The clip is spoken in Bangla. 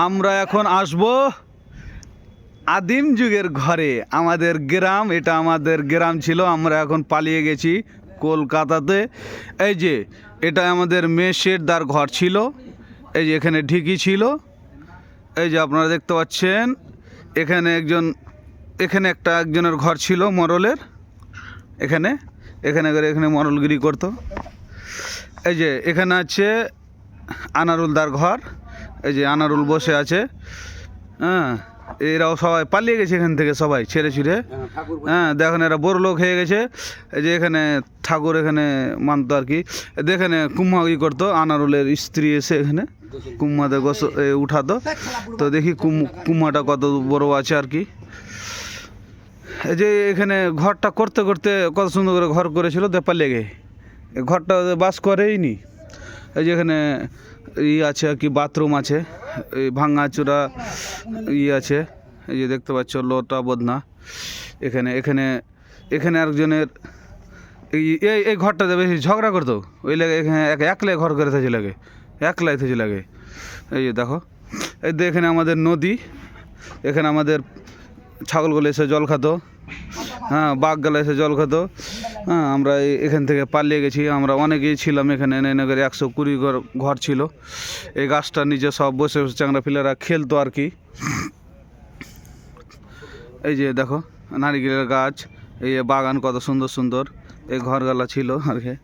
আমরা এখন আসব আদিম যুগের ঘরে। আমাদের গ্রাম, এটা আমাদের গ্রাম ছিল, আমরা এখন পালিয়ে গেছি কলকাতাতে। এই যে এটা আমাদের মেশেরদার ঘর ছিল, এই যে এখানে ঢিকি ছিল, এই যে আপনারা দেখতে পাচ্ছেন এখানে এখানে একজনের ঘর ছিল মরলের, এখানে এখানে মরলগিরি করতো। এই যে এখানে আছে আনারুলদার ঘর, এই যে আনারুল বসে আছে। হ্যাঁ, এরাও সবাই পালিয়ে গেছে এখান থেকে, সবাই ছেড়ে ছুড়ে। হ্যাঁ, দেখেন এরা বড় লোক হয়ে গেছে। এই যে এখানে ঠাকুর এখানে মানতো আর কি। এখানে কুম্মাগি করতো, আনারুলের স্ত্রী এসে এখানে কুম্মাতে উঠাতো। তো দেখি কুম্মাটা কত বড় আছে আর কি। এই যে এখানে ঘরটা করতে করতে কত সুন্দর করে ঘর করেছিল, পালিয়ে গে ঘরটা বাস করেই নি। এই যে এখানে আছে আর কি, বাথরুম আছে, এই ভাঙা চূড়া আছে, এই যে দেখতে পাচ্ছ লোটা বদনা। এখানে এখানে এখানে একজনের এই ঘরটাতে বেশি ঝগড়া করতো, ওই লাগে এখানে একলাই ঘর করে থাকে লাগে, একলাই থেকে লাগে। এই যে দেখো, এই তো এখানে আমাদের নদী, এখানে আমাদের ছাগলগুলো এসে জল খাতো। হ্যাঁ, বাঘগুলো এসে জল খেতো। হ্যাঁ, আমরা এখান থেকে পালিয়ে গেছি, আমরা অনেকেই ছিলাম এখানে। নগরে 120 ঘর ছিল। এই গাছটার নিচে সব বসে বসে চাংরা পিলারা খেলতো আর কি। এই যে দেখো নারিকেলের গাছ, এই বাগান কত সুন্দর সুন্দর, এই ঘরগুলা ছিল আর কি।